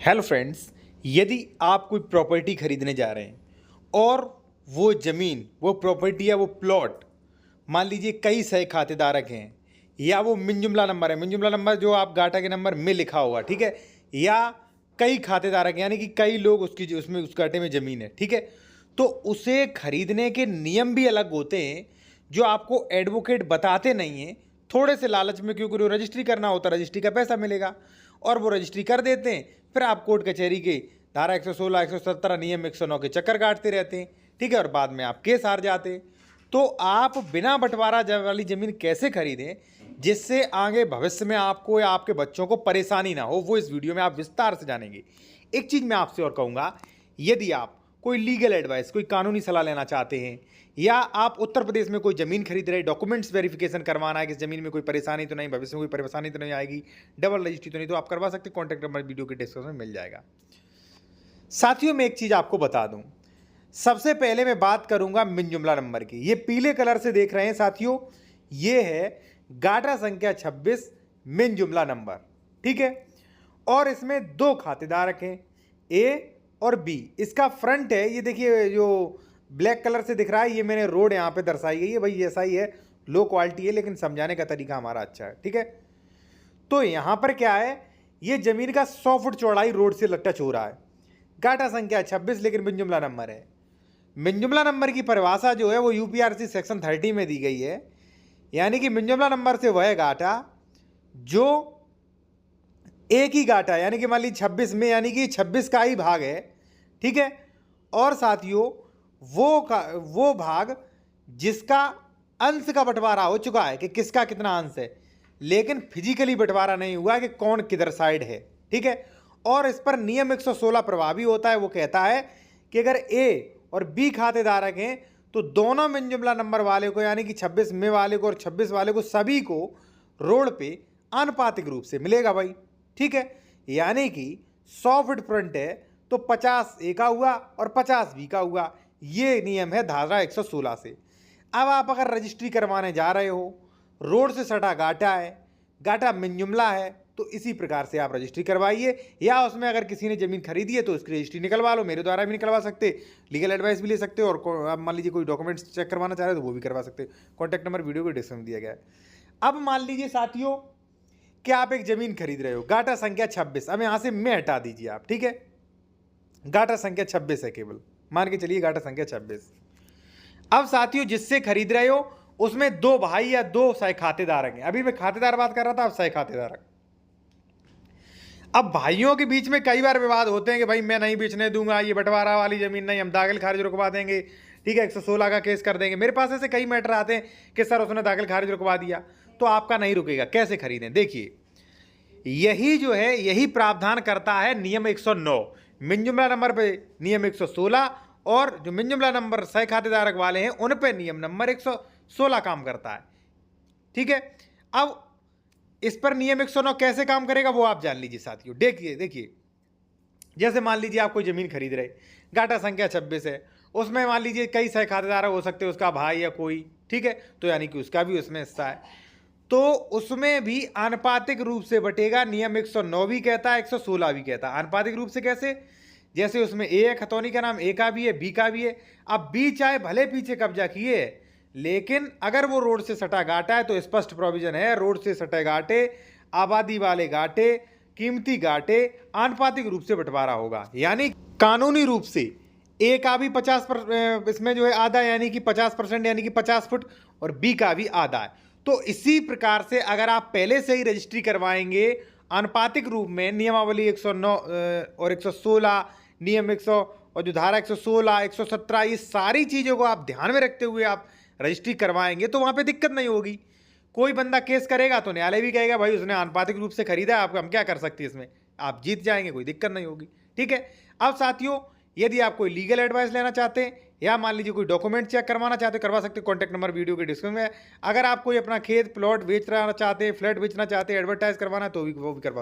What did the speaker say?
Hello friends, यदि आप कोई प्रॉपर्टी खरीदने जा रहे हैं और वो ज़मीन, वो प्रॉपर्टी या वो प्लॉट मान लीजिए कई सही खातेदारक हैं या वो मिन जुमला नंबर है। मिन जुमला नंबर जो आप गाटा के नंबर में लिखा होगा, ठीक है, या कई खातेदारक यानी कि कई लोग उसकी उसमें उस गाटे में ज़मीन है, ठीक है। तो उसे खरीदने के नियम भी अलग होते हैं जो आपको एडवोकेट बताते नहीं हैं, थोड़े से लालच में, क्योंकि वो रजिस्ट्री करना होता है, रजिस्ट्री का पैसा मिलेगा और वो रजिस्ट्री कर देते हैं। फिर आप कोर्ट कचहरी के धारा 116, 117, नियम 109 के चक्कर काटते रहते हैं, ठीक है, और बाद में आप केस हार जाते हैं। तो आप बिना बंटवारा वाली ज़मीन कैसे खरीदें जिससे आगे भविष्य में आपको या आपके बच्चों को परेशानी ना हो, वो इस वीडियो में आप विस्तार से जानेंगे। एक चीज़ मैं आपसे और कहूँगा, यदि आप कोई लीगल एडवाइस, कोई कानूनी सलाह लेना चाहते हैं या आप उत्तर प्रदेश में कोई ज़मीन खरीद रहे, डॉक्यूमेंट्स वेरिफिकेशन करवाना है कि इस ज़मीन में कोई परेशानी तो नहीं, भविष्य में कोई परेशानी तो नहीं आएगी, डबल रजिस्ट्री तो नहीं, तो आप करवा सकते हैं। कॉन्टैक्ट नंबर वीडियो के डिस्क्रिप्शन में मिल जाएगा। साथियों, मैं एक चीज़ आपको बता दूं, सबसे पहले मैं बात करूंगा मिन जुमला नंबर की। ये पीले कलर से देख रहे हैं साथियों, ये है गाटा संख्या 26 मिन जुमला नंबर, ठीक है। और इसमें दो खातेदारक हैं, ए और बी। इसका फ्रंट है, ये देखिए जो ब्लैक कलर से दिख रहा है, ये मैंने रोड यहाँ पे दर्शाई गई है, भाई ऐसा ही है, लो क्वालिटी है लेकिन समझाने का तरीका हमारा अच्छा है, ठीक है। तो यहाँ पर क्या है, ये जमीन का 100 फुट चौड़ाई रोड से टच हो रहा है, गाटा संख्या 26 लेकिन मिन जुमला नंबर है। मिन जुमला नंबर की परिभाषा जो है वो यूपीआरसी सेक्शन 30 में दी गई है, यानी कि मिन जुमला नंबर से वह गाटा जो एक ही गाटा, यानी कि मान लीजिए 26 में, यानी कि 26 का ही भाग है, ठीक है। और साथियों वो भाग जिसका अंश का बंटवारा हो चुका है कि किसका कितना अंश है, लेकिन फिजिकली बंटवारा नहीं हुआ कि कौन किधर साइड है, ठीक है। और इस पर नियम 116 प्रभावी होता है। वो कहता है कि अगर ए और बी खातेदारक हैं तो दोनों मिन जुमला नंबर वाले को, यानी कि 26 में वाले को और 26 वाले को, सभी को रोड पे आनुपातिक रूप से मिलेगा भाई, ठीक है। यानी कि 100 फीट फ्रंट है तो 50 ए का हुआ और 50 बी का हुआ, ये नियम है धारा 116 से। अब आप अगर रजिस्ट्री करवाने जा रहे हो, रोड से सटा गाटा है, गाटा मिन जुमला है, तो इसी प्रकार से आप रजिस्ट्री करवाइए। या उसमें अगर किसी ने ज़मीन खरीदी है तो उसकी रजिस्ट्री निकलवा लो, मेरे द्वारा भी निकलवा सकते, लीगल एडवाइस भी ले सकते हो, और आप मान लीजिए कोई डॉक्यूमेंट्स चेक करवाना चाह रहे हो तो वो भी करवा सकते। कॉन्टैक्ट नंबर वीडियो को डिस्क्रिप्शन में दिया गया है। अब मान लीजिए साथियों कि आप एक ज़मीन खरीद रहे हो, गाटा संख्या 26, अब यहाँ से मैं हटा दीजिए आप, ठीक है, गाटा संख्या 26 है केवल, मान के चलिए गाटा संख्या 26। अब साथियों जिससे खरीद रहे हो उसमें दो भाई या दो सह खातेदारक हैं। अभी मैं खातेदार बात कर रहा था, अब सह खातेदारक। अब भाइयों के बीच में कई बार विवाद होते हैं कि भाई मैं नहीं बेचने दूंगा, ये बंटवारा वाली जमीन नहीं, हम दाखिल खारिज रुकवा देंगे, ठीक है, 116 का केस कर देंगे। मेरे पास ऐसे कई मैटर आते हैं कि सर उसने दाखिल खारिज रुकवा दिया, तो आपका नहीं रुकेगा, कैसे खरीदें। देखिए, यही जो है यही प्रावधान करता है नियम 109, मिन जुमला नंबर पे नियम 116, और जो मिन जुमला नंबर सह खातेदारक वाले हैं उन पे नियम नंबर 116 काम करता है, ठीक है। अब इस पर नियम 109 कैसे काम करेगा वो आप जान लीजिए साथियों। देखिए जैसे मान लीजिए आप कोई जमीन खरीद रहे, गाटा संख्या 26 है, उसमें मान लीजिए कई सह खातेदार हो सकते हैं, उसका भाई या कोई, ठीक है, तो यानी कि उसका भी उसमें हिस्सा है, तो उसमें भी आनुपातिक रूप से बटेगा। नियम 109 भी कहता है, 116 भी कहता है। आनुपातिक रूप से कैसे, जैसे उसमें ए है, खतौनी का नाम, ए का भी है, बी का भी है। अब बी चाहे भले पीछे कब्जा किए है, लेकिन अगर वो रोड से सटा गाटा है तो स्पष्ट प्रोविजन है, रोड से सटे गाटे, आबादी वाले गाटे, कीमती गाटे, आनुपातिक रूप से बंटवारा होगा। यानी कानूनी रूप से ए का भी 50% इसमें जो है आधा, यानी कि 50%, यानी कि 50 फुट, और बी का भी आधा है। तो इसी प्रकार से अगर आप पहले से ही रजिस्ट्री करवाएंगे आनुपातिक रूप में, नियमावली 109 और 116, नियम 100 और जो धारा 116, 117, ये सारी चीज़ों को आप ध्यान में रखते हुए आप रजिस्ट्री करवाएंगे तो वहाँ पे दिक्कत नहीं होगी। कोई बंदा केस करेगा तो न्यायालय भी कहेगा भाई उसने आनुपातिक रूप से खरीदा है, आपको हम क्या कर सकते हैं इसमें, आप जीत जाएंगे, कोई दिक्कत नहीं होगी, ठीक है। अब साथियों यदि आप कोई लीगल एडवाइस लेना चाहते हैं या मान लीजिए कोई डॉक्यूमेंट चेक करवाना चाहते हैं, करवा सकते हैं। कॉन्टैक्ट नंबर वीडियो के डिस्क्रिप्शन में है। अगर आप कोई अपना खेत प्लॉट बेचना चाहते हैं, फ्लैट बेचना चाहते हैं, एडवर्टाइज करवाना है तो वो भी करवा सकते हैं।